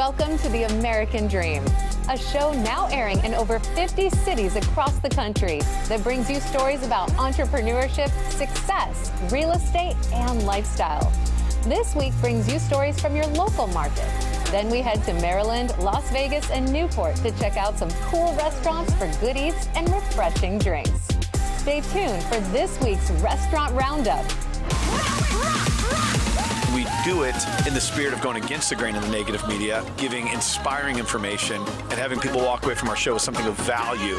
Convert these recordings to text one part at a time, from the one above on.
Welcome to the American Dream, a show now airing in over 50 cities across the country that brings you stories about entrepreneurship, success, real estate, and lifestyle. This week brings you stories from your local market. Then we head to Maryland, Las Vegas, and Newport to check out some cool restaurants for good eats and refreshing drinks. Stay tuned for this week's Restaurant Roundup. We do it in the spirit of going against the grain of the negative media, giving inspiring information, and having people walk away from our show with something of value.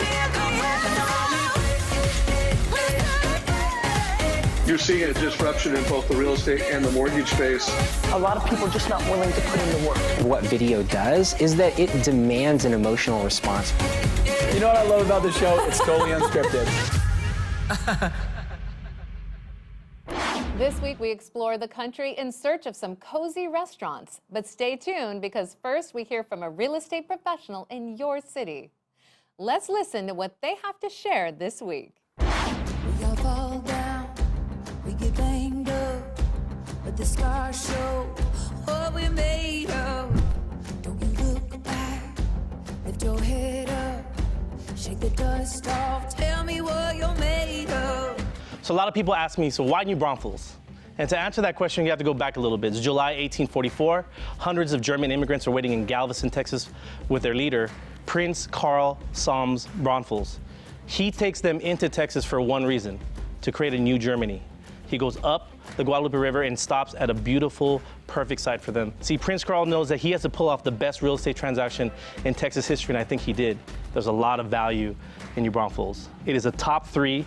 You're seeing a disruption in both the real estate and the mortgage space. A lot of people are just not willing to put in the work. What video does is that it demands an emotional response. You know what I love about this show? It's totally unscripted. This week, we explore the country in search of some cozy restaurants. But stay tuned, because first we hear from a real estate professional in your city. Let's listen to what they have to share this week. We all fall down, we get banged up, but the scars show what we made of. Don't you look back, lift your head up, shake the dust off, tell me what you're made of. So a lot of people ask me, so why New Braunfels? And to answer that question, you have to go back a little bit. It's July 1844. Hundreds of German immigrants are waiting in Galveston, Texas with their leader, Prince Karl Solms Braunfels. He takes them into Texas for one reason, to create a new Germany. He goes up the Guadalupe River and stops at a beautiful, perfect site for them. See, Prince Karl knows that he has to pull off the best real estate transaction in Texas history, and I think he did. There's a lot of value in New Braunfels. It is a top 3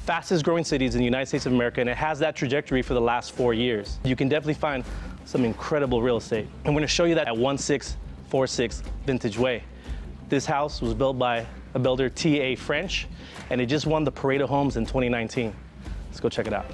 fastest growing cities in the United States of America, and it has that trajectory for the last 4 years. You can definitely find some incredible real estate. I'm gonna show you that at 1646 Vintage Way. This house was built by a builder, T.A. French, and it just won the Parade of Homes in 2019. Let's go check it out.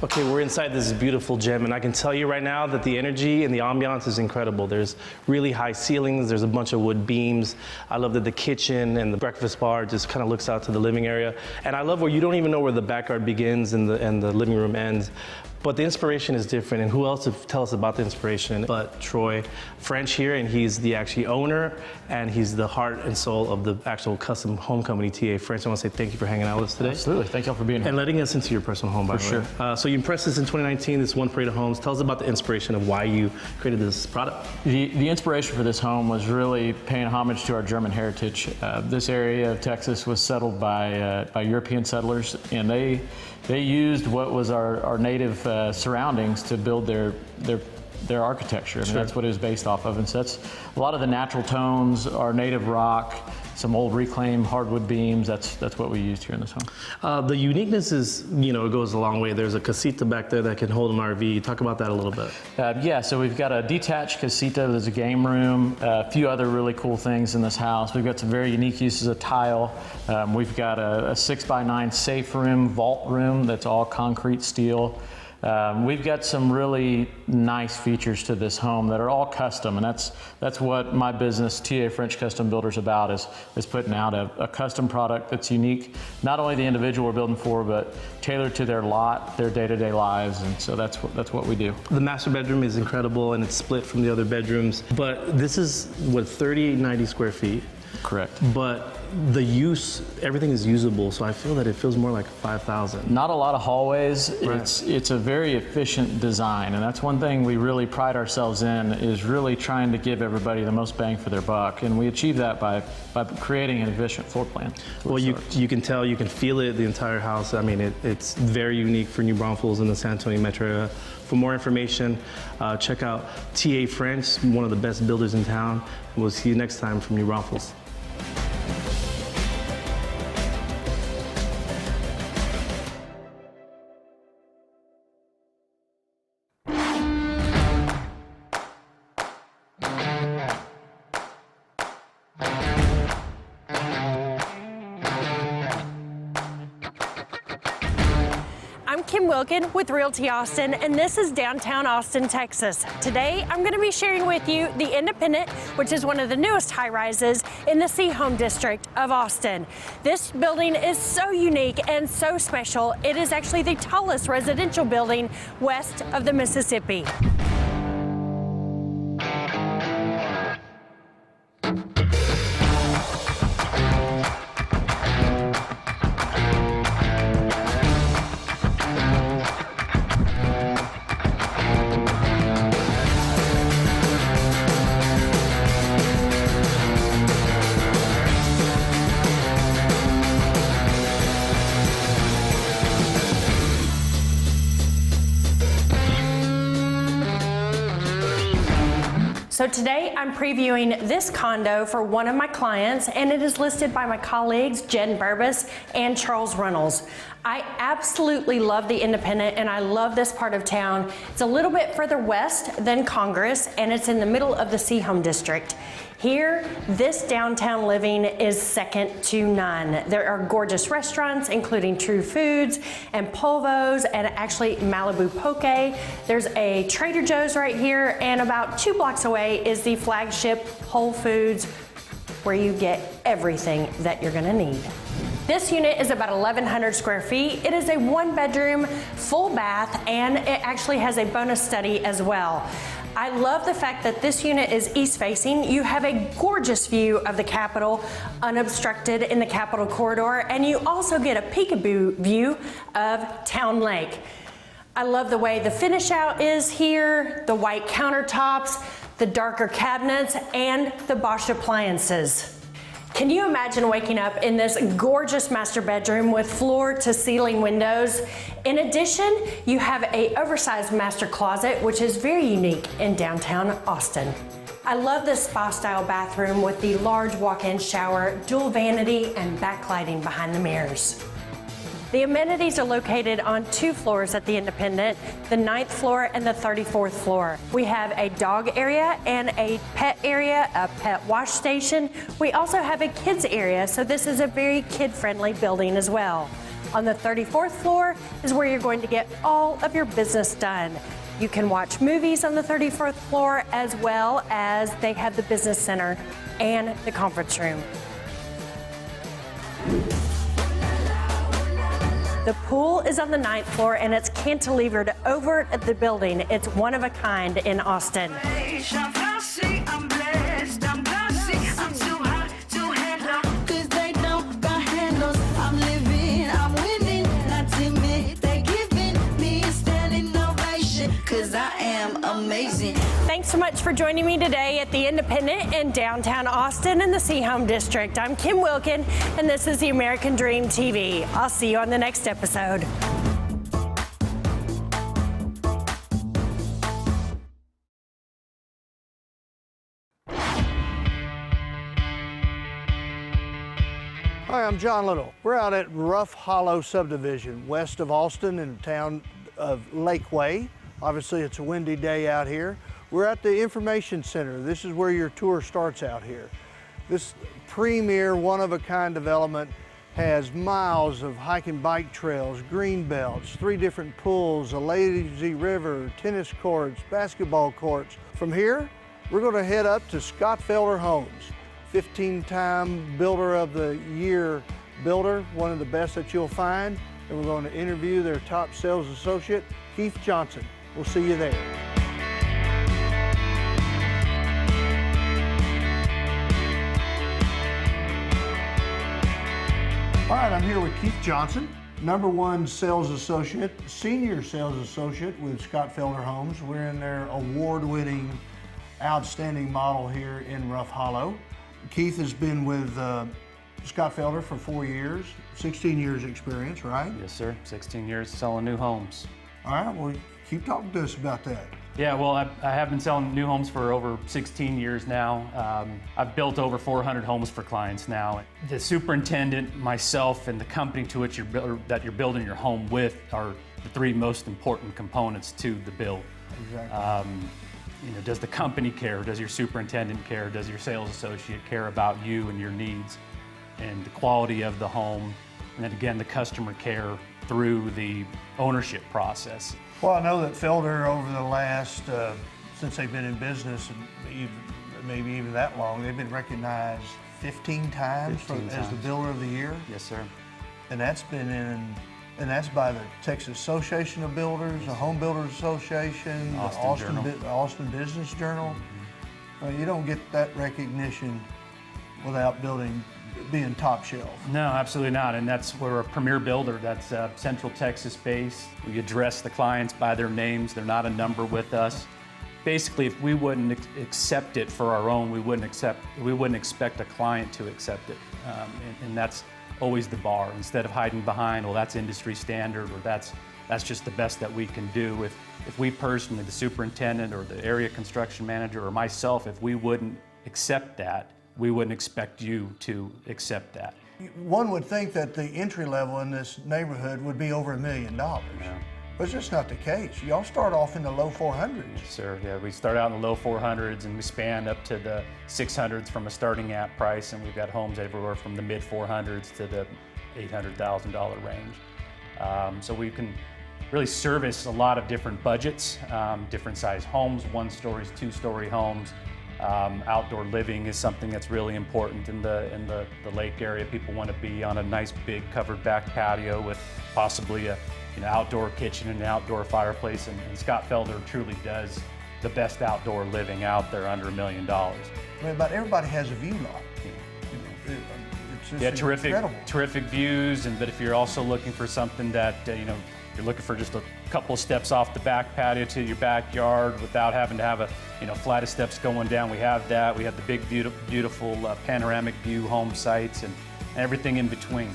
Okay, we're inside this beautiful gem, and I can tell you right now that the energy and the ambiance is incredible. There's really high ceilings, there's a bunch of wood beams. I love that the kitchen and the breakfast bar just kind of looks out to the living area. And I love where you don't even know where the backyard begins and the living room ends. But the inspiration is different, and who else to tell us about the inspiration but Troy French here, and he's the actually owner, and he's the heart and soul of the actual custom home company, T.A. French. I want to say thank you for hanging out with us today. Absolutely, thank y'all for being here. And letting us into your personal home, by the way. sure. So you impressed us in 2019, this one Parade of Homes. Tell us about the inspiration of why you created this product. The inspiration for this home was really paying homage to our German heritage. This area of Texas was settled by European settlers, and they used what was our native surroundings to build their architecture. I mean, that's what it was based off of. And so that's a lot of the natural tones, our native rock, some old reclaimed hardwood beams. That's what we used here in this home. The uniqueness is, you know, it goes a long way. There's a casita back there that can hold an RV. Talk about that a little bit. Yeah, so we've got a detached casita. There's a game room, a few other really cool things in this house. We've got some very unique uses of tile. We've got a 6x9 safe room, vault room that's all concrete steel. We've got some really nice features to this home that are all custom, and that's what my business, T.A. French Custom Builders, about is putting out a custom product that's unique, not only the individual we're building for, but tailored to their lot, their day-to-day lives, and so that's what we do. The master bedroom is incredible, and it's split from the other bedrooms, but this is, what, 3,890 square feet? Correct. But the use, everything is usable, so I feel that it feels more like 5,000. Not a lot of hallways. Right. It's a very efficient design, and that's one thing we really pride ourselves in, is really trying to give everybody the most bang for their buck, and we achieve that by creating an efficient floor plan. Well, you can tell, you can feel it, the entire house. I mean, it's very unique for New Braunfels in the San Antonio metro area. For more information, check out T.A. French, one of the best builders in town. We'll see you next time from New Braunfels. Kim Wilkin with Realty Austin, and this is downtown Austin, Texas. Today, I'm going to be sharing with you the Independent, which is one of the newest high-rises in the C Home District of Austin. This building is so unique and so special. It is actually the tallest residential building west of the Mississippi. So today I'm previewing this condo for one of my clients, and it is listed by my colleagues Jen Burbis and Charles Reynolds. I absolutely love the Independent, and I love this part of town. It's a little bit further west than Congress, and it's in the middle of the C Home District. Here, this downtown living is second to none. There are gorgeous restaurants, including True Foods and Polvo's, and actually Malibu Poke. There's a Trader Joe's right here, and about 2 blocks away is the flagship Whole Foods, where you get everything that you're gonna need. This unit is about 1,100 square feet. It is a 1-bedroom, full bath, and it actually has a bonus study as well. I love the fact that this unit is east facing. You have a gorgeous view of the Capitol, unobstructed in the Capitol corridor, and you also get a peekaboo view of Town Lake. I love the way the finish out is here, the white countertops, the darker cabinets, and the Bosch appliances. Can you imagine waking up in this gorgeous master bedroom with floor to ceiling windows? In addition, you have an oversized master closet, which is very unique in downtown Austin. I love this spa style bathroom with the large walk-in shower, dual vanity, and backlighting behind the mirrors. The amenities are located on 2 floors at the Independent, the 9th floor and the 34th floor. We have a dog area and a pet area, a pet wash station. We also have a kids area, so this is a very kid-friendly building as well. On the 34th floor is where you're going to get all of your business done. You can watch movies on the 34th floor, as well as they have the business center and the conference room. The pool is on the 9th floor, and it's cantilevered over the building. It's one of a kind in Austin. Amazing. Thanks so much for joining me today at the Independent in downtown Austin in the C Home District. I'm Kim Wilkin, and this is the American Dream TV. I'll see you on the next episode. Hi, I'm John Little. We're out at Rough Hollow subdivision, west of Austin in the town of Lakeway. Obviously, it's a windy day out here. We're at the information center. This is where your tour starts out here. This premier, one-of-a-kind development has miles of hike and bike trails, green belts, 3 different pools, a lazy river, tennis courts, basketball courts. From here, we're going to head up to Scott Felder Homes, 15-time Builder of the Year builder, one of the best that you'll find. And we're going to interview their top sales associate, Keith Johnson. We'll see you there. All right, I'm here with Keith Johnson, #1 sales associate, senior sales associate with Scott Felder Homes. We're in their award-winning, outstanding model here in Rough Hollow. Keith has been with Scott Felder for 4 years, 16 years experience, right? Yes, sir. 16 years selling new homes. All right, well, keep talking to us about that. Yeah, well, I have been selling new homes for over 16 years now. I've built over 400 homes for clients now. The superintendent, myself, and the company to which that you're building your home with are the 3 most important components to the build. Exactly. Does the company care? Does your superintendent care? Does your sales associate care about you and your needs and the quality of the home? and then again, the customer care through the ownership process. Well, I know that Felder over the last, since they've been in business, and maybe even that long, they've been recognized 15 times as the Builder of the Year. Yes, sir. And that's been and that's by the Texas Association of Builders, the Home Builders Association, the Austin Business Journal. You don't get that recognition without being top shelf. No, absolutely not. And that's we're a premier builder that's Central Texas based. We address the clients by their names. They're not a number with us. Basically, if we wouldn't accept it for our own, we wouldn't expect a client to accept it. And that's always the bar. Instead of hiding behind, well, that's industry standard, or that's just the best that we can do. If we personally, the superintendent or the area construction manager or myself, if we wouldn't accept that, we wouldn't expect you to accept that. One would think that the entry level in this neighborhood would be over $1 million. Yeah. But it's just not the case. Y'all start off in the low 400s. Yes, sir. Yeah, we start out in the low 400s and we span up to the 600s from a starting at price, and we've got homes everywhere from the mid 400s to the $800,000 range. So we can really service a lot of different budgets, different size homes, 1-stories, 2-story homes. Outdoor living is something that's really important in the lake area. People want to be on a nice big covered back patio with possibly a outdoor kitchen and an outdoor fireplace, and Scott Felder truly does the best outdoor living out there under $1 million. I mean, but everybody has a view lot. It's just terrific views, but if you're also looking for something that you're looking for just a couple of steps off the back patio to your backyard without having to have a flight of steps going down, we have that. We have the big beautiful panoramic view home sites and everything in between,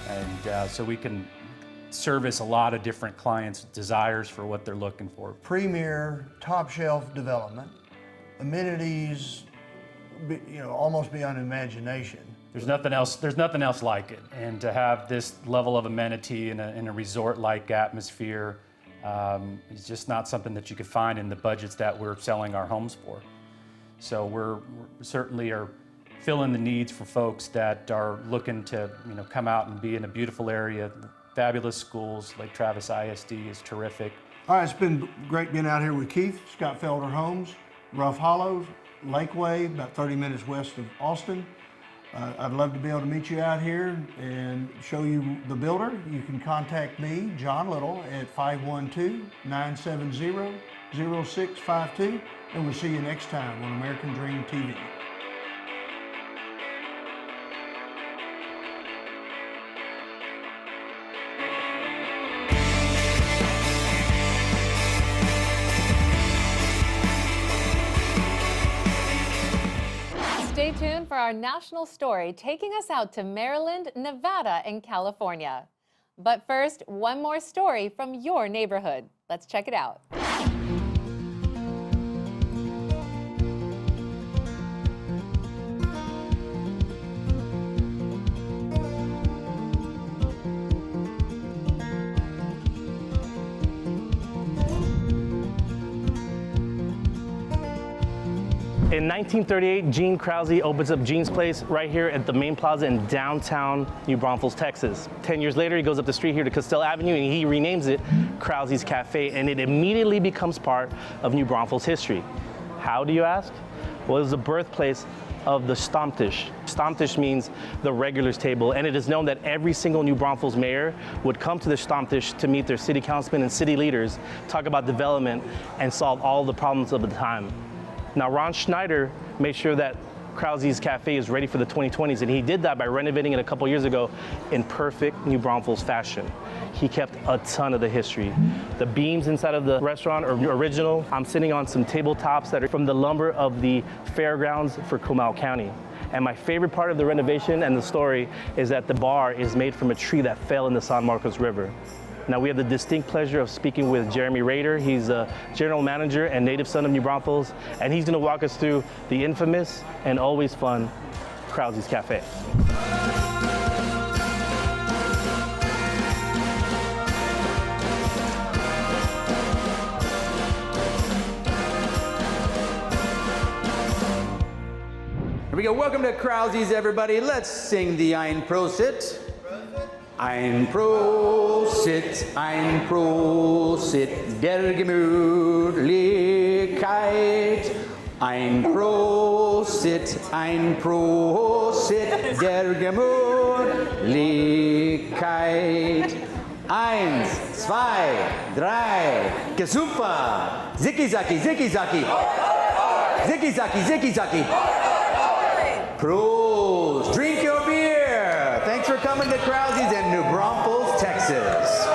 and so we can service a lot of different clients' desires for what they're looking for. Premier, top shelf development, amenities, almost beyond imagination. There's nothing else like it. And to have this level of amenity in a resort-like atmosphere is just not something that you could find in the budgets that we're selling our homes for. So we're certainly are filling the needs for folks that are looking to come out and be in a beautiful area. Fabulous schools. Lake Travis ISD is terrific. All right, it's been great being out here with Keith, Scott Felder Homes, Rough Hollow, Lakeway, about 30 minutes west of Austin. I'd love to be able to meet you out here and show you the builder. You can contact me, John Little, at 512-970-0652, and we'll see you next time on American Dream TV. Stay tuned for our national story taking us out to Maryland, Nevada, and California. But first, one more story from your neighborhood. Let's check it out. In 1938, Gene Krause opens up Gene's Place right here at the main plaza in downtown New Braunfels, Texas. 10 years later, he goes up the street here to Castell Avenue and he renames it Krause's Cafe, and it immediately becomes part of New Braunfels history. How do you ask? Well, it was the birthplace of the Stammtisch. Stammtisch means the regulars table, and it is known that every single New Braunfels mayor would come to the Stammtisch to meet their city councilmen and city leaders, talk about development, and solve all the problems of the time. Now, Ron Schneider made sure that Krause's Cafe is ready for the 2020s, and he did that by renovating it a couple years ago in perfect New Braunfels fashion. He kept a ton of the history. The beams inside of the restaurant are original. I'm sitting on some tabletops that are from the lumber of the fairgrounds for Comal County. And my favorite part of the renovation and the story is that the bar is made from a tree that fell in the San Marcos River. Now, we have the distinct pleasure of speaking with Jeremy Rader. He's a general manager and native son of New Braunfels, and he's going to walk us through the infamous and always fun Krause's Cafe. Here we go. Welcome to Krause's, everybody. Let's sing the Ein Prosit. Ein Prosit, der Gemütlichkeit. Ein Prosit, der Gemütlichkeit. 1, 2, 3, Gesupa, Ziki-Zaki, Ziki-Zaki. Ziki-Zaki, Ziki-Zaki. Prost, drink your beer. Thanks for coming to Krause's in New Braunfels, Texas.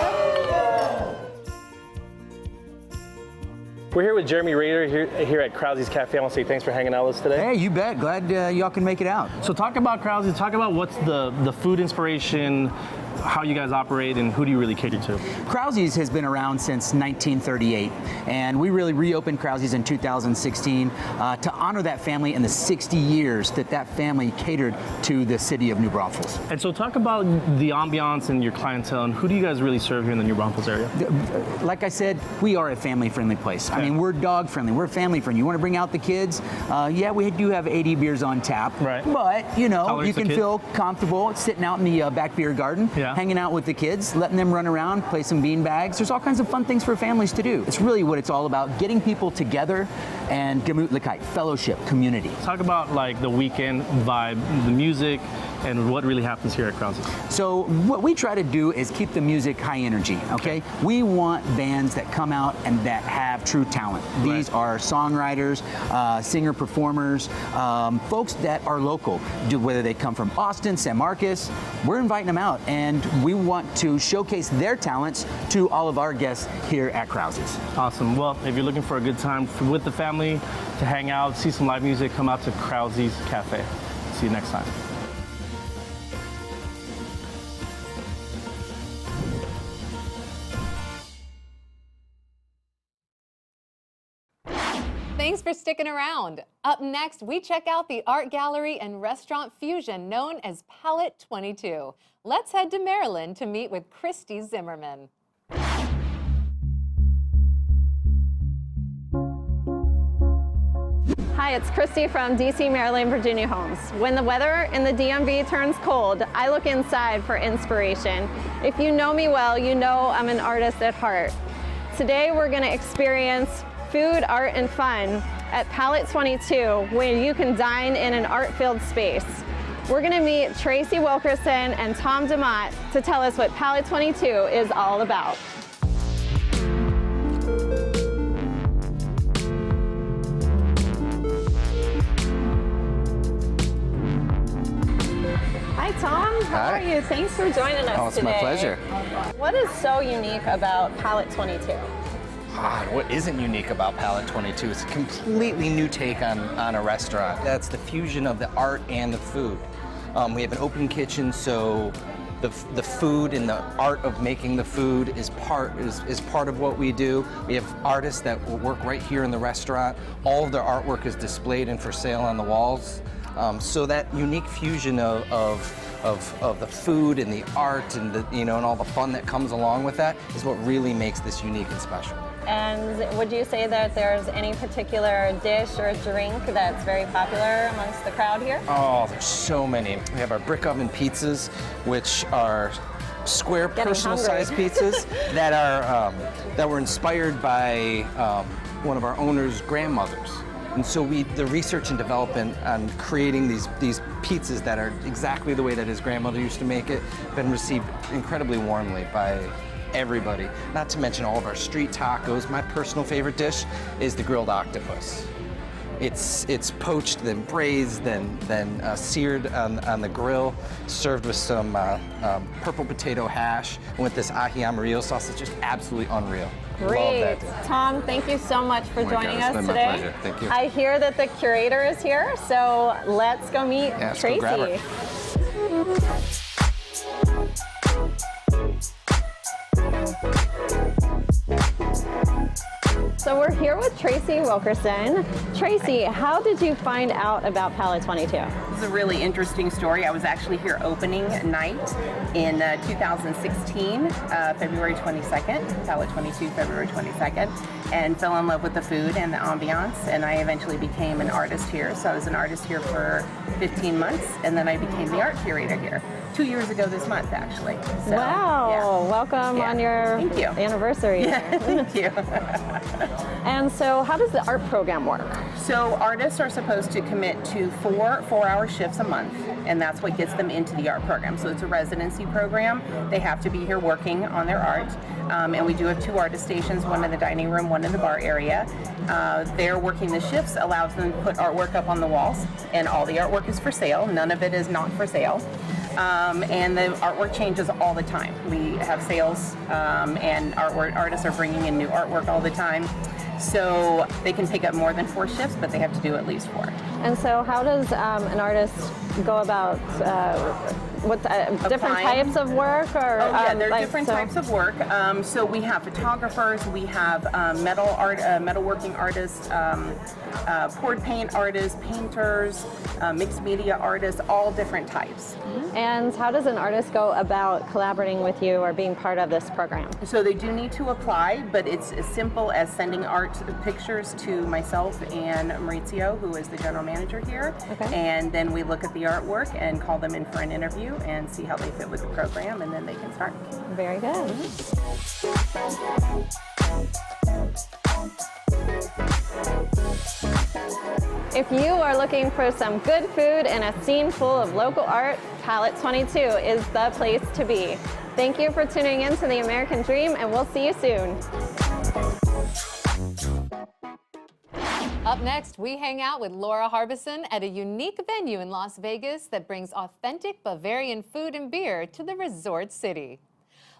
We're here with Jeremy Rader here at Krause's Cafe. I want to say thanks for hanging out with us today. Hey, you bet. Glad y'all can make it out. So talk about Krause's, talk about what's the food inspiration, how you guys operate, and who do you really cater to? Krause's has been around since 1938, and we really reopened Krause's in 2016 to honor that family and the 60 years that family catered to the city of New Braunfels. And so talk about the ambiance and your clientele, and who do you guys really serve here in the New Braunfels area? Like I said, we are a family-friendly place. I mean, we're dog-friendly, we're family-friendly. You want to bring out the kids? Yeah, we do have 80 beers on tap, right? But, you know, Tolerance you can feel comfortable sitting out in the back beer garden, hanging out with the kids, letting them run around, play some bean bags. There's all kinds of fun things for families to do. It's really what it's all about, getting people together and Gemütlichkeit, fellowship, community. Talk about like the weekend vibe, the music, and what really happens here at Krause's. So what we try to do is keep the music high energy, okay? We want bands that come out and that have true talent. These are songwriters, singer-performers, folks that are local, whether they come from Austin, San Marcos. We're inviting them out, and we want to showcase their talents to all of our guests here at Krause's. Awesome. Well, if you're looking for a good time with the family to hang out, see some live music, come out to Krause's Cafe. See you next time. Thanks for sticking around. Up next, we check out the art gallery and restaurant fusion known as Palette 22. Let's head to Maryland to meet with Christy Zimmerman. Hi, it's Christy from DC, Maryland, Virginia Homes. When the weather in the DMV turns cold, I look inside for inspiration. If you know me well, you know I'm an artist at heart. Today, we're going to experience food, art, and fun at Palette 22, where you can dine in an art-filled space. We're gonna meet Tracy Wilkerson and Tom DeMott to tell us what Palette 22 is all about. Hi, Tom. How are you? Thanks for joining us today. It's my pleasure. What is so unique about Palette 22? What isn't unique about Palette 22? It's a completely new take on a restaurant. That's the fusion of the art and the food. We have an open kitchen, so the food and the art of making the food is part of what we do. We have artists that will work right here in the restaurant. All of their artwork is displayed and for sale on the walls. So that unique fusion of the food and the art and and all the fun that comes along with that is what really makes this unique and special. And would you say that there's any particular dish or drink that's very popular amongst the crowd here? Oh, there's so many. We have our brick oven pizzas, which are square personal-sized pizzas that were inspired by one of our owner's grandmothers. And so the research and development on creating these pizzas that are exactly the way that his grandmother used to make it, been received incredibly warmly by everybody. Not to mention all of our street tacos. My personal favorite dish is the grilled octopus. It's poached, then braised, then seared on the grill, served with some purple potato hash, and with this ají amarillo sauce. It's just absolutely unreal. Great. Love that. Tom, thank you so much for joining us today. My pleasure. Thank you. I hear that the curator is here, so let's go meet Tracy. Go grab her. So we're here with Tracy Wilkerson. Tracy, how did you find out about Palette 22? This is a really interesting story. I was actually here opening night in 2016, February 22nd, Palette 22, February 22nd, and fell in love with the food and the ambiance, and I eventually became an artist here. So I was an artist here for 15 months, and then I became the art curator here. 2 years ago this month, actually. So, Wow, yeah. welcome Yeah. on your Thank you. anniversary. Yeah, thank you. And so how does the art program work? So artists are supposed to commit to 4-hour shifts a month, and that's what gets them into the art program. So it's a residency program. They have to be here working on their art. And we do have 2 artist stations, one in the dining room, one in the bar area. They're working the shifts allows them to put artwork up on the walls, and all the artwork is for sale. None of it is not for sale. And the artwork changes all the time. We have sales, and artists are bringing in new artwork all the time. So they can pick up more than 4 shifts, but they have to do at least 4. And so how does an artist go about different types of work? Or, oh yeah, there are different types of work. So we have photographers, we have metalworking artists, poured paint artists, painters, mixed media artists, all different types. And how does an artist go about collaborating with you or being part of this program? So they do need to apply, but it's as simple as sending art pictures to myself and Maurizio, who is the general manager here. Okay. And then we look at the artwork and call them in for an interview and see how they fit with the program, and then they can start. Very good. If you are looking for some good food and a scene full of local art, Palette 22 is the place to be. Thank you for tuning in to The American Dream, and we'll see you soon. Up next, we hang out with Laura Harbison at a unique venue in Las Vegas that brings authentic Bavarian food and beer to the resort city.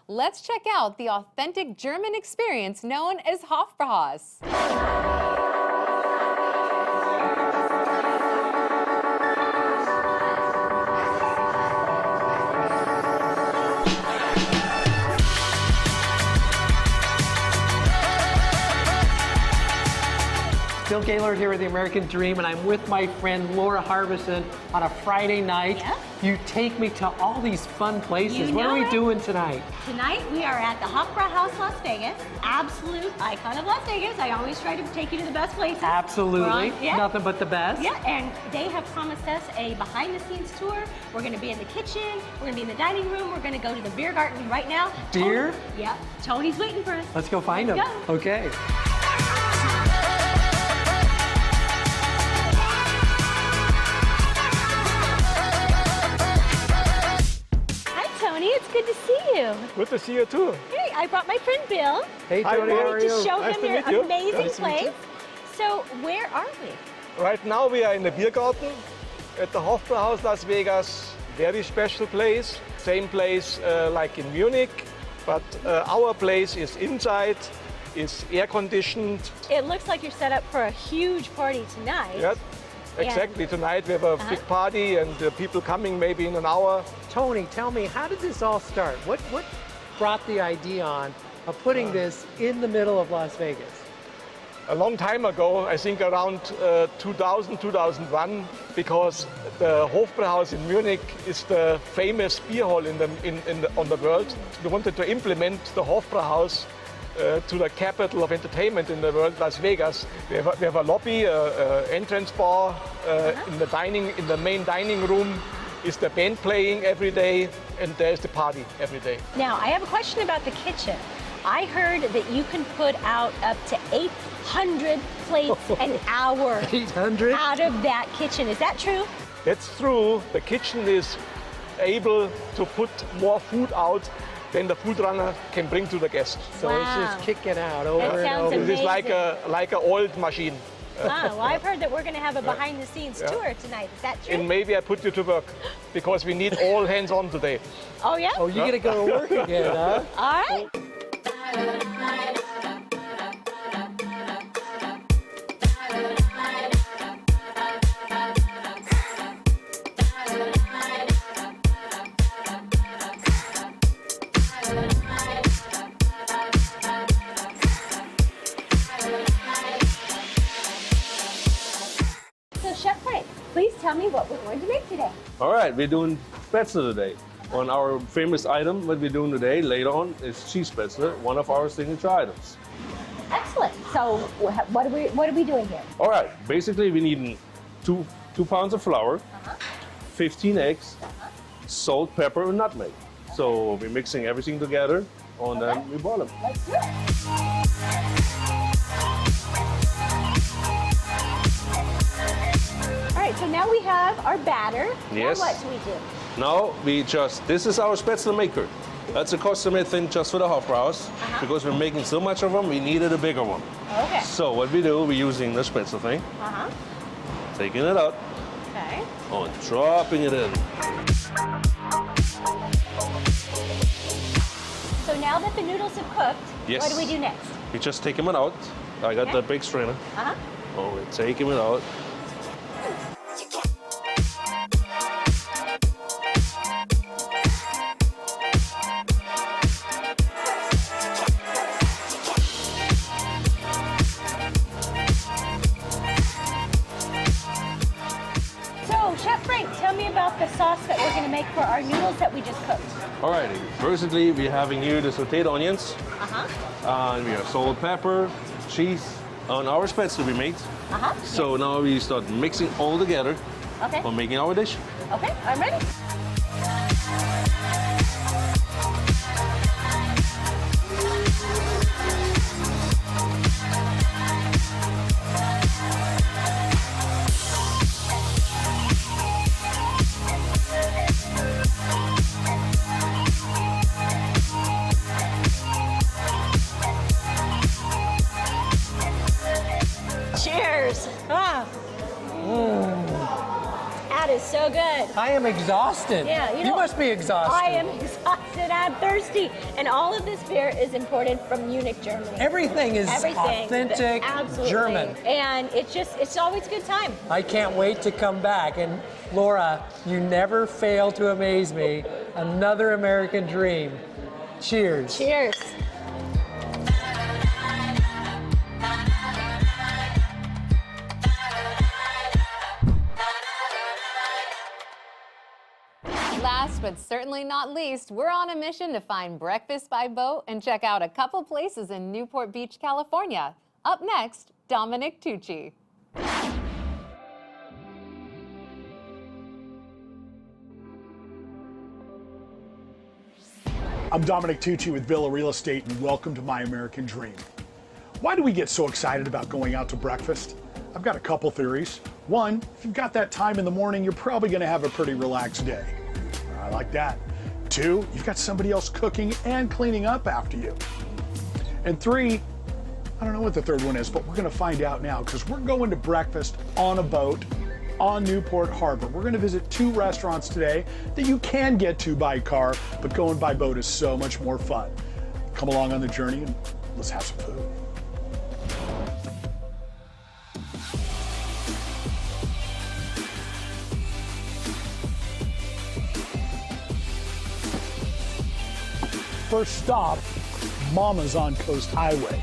Let's check out the authentic German experience known as Hofbräuhaus. Bill Gaylord here with The American Dream, and I'm with my friend Laura Harbison on a Friday night. Yeah. You take me to all these fun places. You What know are we it. doing tonight? Tonight we are at the Hofbräuhaus Las Vegas, absolute icon of Las Vegas. I always try to take you to the best places. Absolutely. We're on- yeah. Nothing but the best. Yeah, and they have promised us a behind-the-scenes tour. We're going to be in the kitchen. We're going to be in the dining room. We're going to go to the beer garden right now. Beer? Yeah, Tony's waiting for us. Let's go find Let's them. go. Okay. Hi, Tony. It's good to see you. Good to see you too. Hey, I brought my friend Bill. Hey, I Tony, how wanted are to you? show Nice him to your meet you. amazing Nice to meet you. place. So, where are we? Right now we are in the beer garden at the Hofbräuhaus Las Vegas. Very special place. Same place like in Munich, but our place is inside, is air conditioned. It looks like you're set up for a huge party tonight. Yes, exactly. Tonight we have a big party and people coming maybe in an hour. Tony, tell me, how did this all start? What brought the idea on of putting this in the middle of Las Vegas? A long time ago, I think around 2000, 2001, because the Hofbräuhaus in Munich is the famous beer hall on the world. We wanted to implement the Hofbräuhaus to the capital of entertainment in the world, Las Vegas. We have a lobby, entrance bar, in the main dining room is the band playing every day, and there's the party every day. Now, I have a question about the kitchen. I heard that you can put out up to 800 plates an hour 800? out of that kitchen. Is that true? That's true. The kitchen is able to put more food out than the food runner can bring to the guests. So it's just kicking out over That and sounds over. It is like an old machine. Well, I've heard that we're going to have a behind-the-scenes tour tonight. Is that true? And maybe I put you to work because we need all hands on today. Oh, yeah? Oh, you gotta go to work again, huh? All right. So, Chef Frank, please tell me what we're going to make today. All right, we're doing spätzle today. On our famous item, what we're doing today, later on, is cheese spätzle, one of our signature items. Excellent. So, what are we doing here? All right, basically we need two pounds of flour, 15 eggs, salt, pepper, and nutmeg. So we're mixing everything together, and then we boil them. Let's do it. All right, so now we have our batter. Yes. Now what do we do? Now this is our spätzle maker. That's a custom-made thing just for the Hofbrauhaus. Because we're making so much of them, we needed a bigger one. Okay. So what we do, we're using the spätzle thing, taking it out, Okay. and dropping it in. So now that the noodles have cooked, Yes. what do we do next? We just take them out. I got the big strainer. Oh, we're taking it out. So, Chef Frank, tell me about the sauce that we're going to make for our noodles that we just cooked. Alrighty, firstly, we're having here the sauteed onions. And we have salt, pepper, cheese, and our spätzle we made. So now we start mixing all together for making our dish. Okay, I'm ready. Cheers. That is so good. I am exhausted. Yeah, you must be exhausted. I am exhausted. I'm thirsty. And all of this beer is imported from Munich, Germany. Everything is authentic Absolutely. German. And it's always a good time. I can't wait to come back. And Laura, you never fail to amaze me. Another American dream. Cheers. Cheers. Last but certainly not least, we're on a mission to find breakfast by boat and check out a couple places in Newport Beach, California. Up next, Dominic Tucci. I'm Dominic Tucci with Villa Real Estate, and welcome to My American Dream. Why do we get so excited about going out to breakfast? I've got a couple theories. One, if you've got that time in the morning, you're probably going to have a pretty relaxed day. I like that. Two, you've got somebody else cooking and cleaning up after you. And three, I don't know what the third one is, but we're going to find out now because we're going to breakfast on a boat on Newport Harbor. We're going to visit 2 restaurants today that you can get to by car, but going by boat is so much more fun. Come along on the journey and let's have some food. First stop, Mama's on Coast Highway.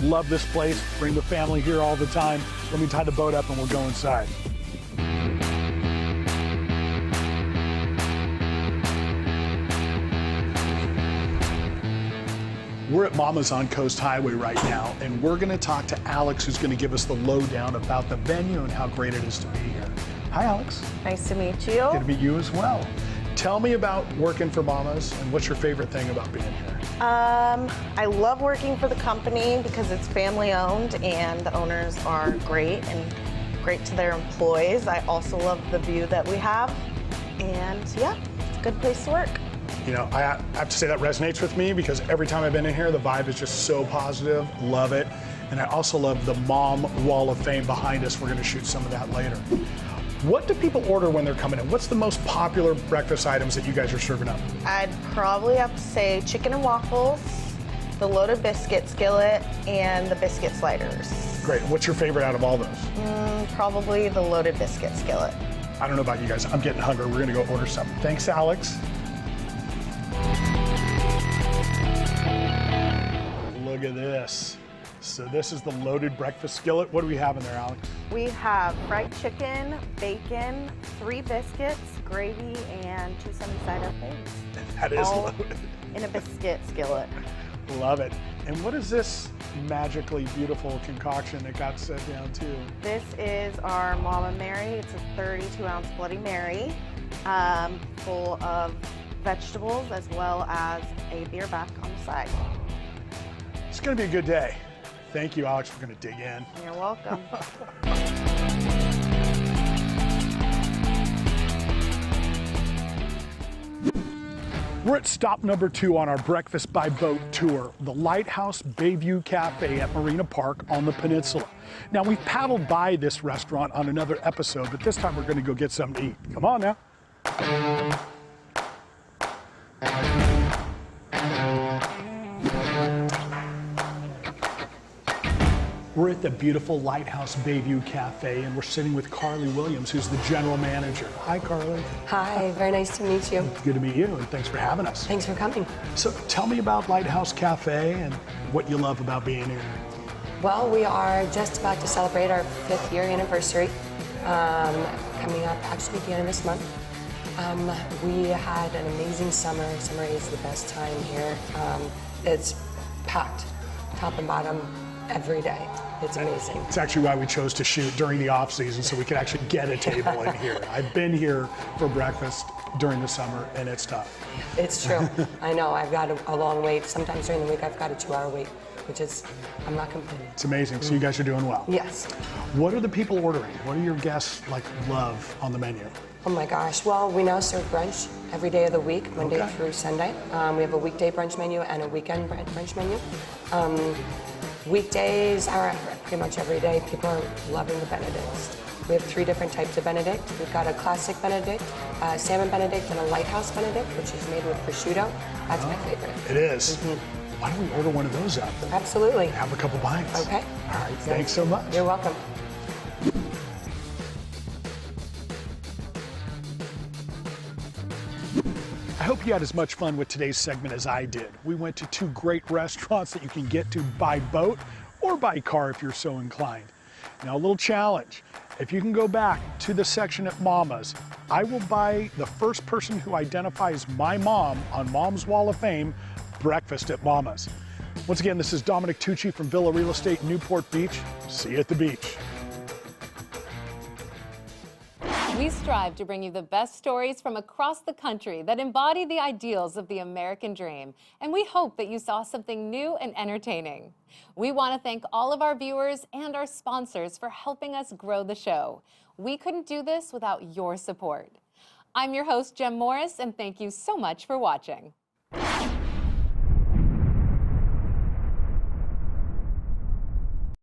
Love this place, bring the family here all the time. Let me tie the boat up and we'll go inside. We're at Mama's on Coast Highway right now, and we're gonna talk to Alex, who's gonna give us the lowdown about the venue and how great it is to be here. Hi, Alex. Nice to meet you. Good to meet you as well. Tell me about working for Mama's and what's your favorite thing about being here? I love working for the company because it's family owned and the owners are great and great to their employees. I also love the view that we have, and yeah, it's a good place to work. You know, I have to say that resonates with me because every time I've been in here, the vibe is just so positive, love it. And I also love the Mom Wall of Fame behind us. We're gonna shoot some of that later. What do people order when they're coming in? What's the most popular breakfast items that you guys are serving up? I'd probably have to say chicken and waffles, the loaded biscuit skillet, and the biscuit sliders. Great. What's your favorite out of all those? Probably the loaded biscuit skillet. I don't know about you guys. I'm getting hungry. We're gonna go order something. Thanks, Alex. Look at this. So this is the loaded breakfast skillet. What do we have in there, Alex? We have fried chicken, bacon, 3 biscuits, gravy, and 2 sunny-side up eggs. That is all loaded. in a biscuit skillet. Love it. And what is this magically beautiful concoction that got set down too. This is our Mama Mary. It's a 32-ounce Bloody Mary, full of vegetables as well as a beer back on the side. It's going to be a good day. Thank you, Alex. We're going to dig in. You're welcome. We're at stop number 2 on our breakfast by boat tour, the Lighthouse Bayview Cafe at Marina Park on the peninsula. Now, we've paddled by this restaurant on another episode, but this time we're going to go get something to eat. Come on now. We're at the beautiful Lighthouse Bayview Cafe, and we're sitting with Carly Williams, who's the general manager. Hi, Carly. Hi, very nice to meet you. Good to meet you, and thanks for having us. Thanks for coming. So tell me about Lighthouse Cafe and what you love about being here. Well, we are just about to celebrate our 5th year anniversary, coming up actually at the end of this month. We had an amazing summer. Summer is the best time here. It's packed, top and bottom, every day. It's amazing. It's actually why we chose to shoot during the off season, so we could actually get a table in here. I've been here for breakfast during the summer, and it's tough. It's true. I know. I've got a long wait. Sometimes during the week, I've got a 2-hour wait, which is, I'm not complaining. It's amazing. So you guys are doing well. Yes. What are the people ordering? What do your guests love on the menu? Oh my gosh. Well, we now serve brunch every day of the week, Monday through Sunday. We have a weekday brunch menu and a weekend brunch menu. Weekdays are pretty much every day. People are loving the Benedicts. We have 3 different types of Benedict. We've got a classic Benedict, a salmon Benedict, and a lighthouse Benedict, which is made with prosciutto. That's my favorite. It is. Why don't we order one of those out then? Absolutely. Have a couple bites. Okay. All right. Thanks so much. You're welcome. I hope you had as much fun with today's segment as I did. We went to 2 great restaurants that you can get to by boat or by car if you're so inclined. Now, a little challenge. If you can go back to the section at Mama's, I will buy the first person who identifies my mom on Mom's Wall of Fame breakfast at Mama's. Once again, this is Dominic Tucci from Villa Real Estate, Newport Beach. See you at the beach. We strive to bring you the best stories from across the country that embody the ideals of the American dream, and we hope that you saw something new and entertaining. We want to thank all of our viewers and our sponsors for helping us grow the show. We couldn't do this without your support. I'm your host, Jem Morris, and thank you so much for watching.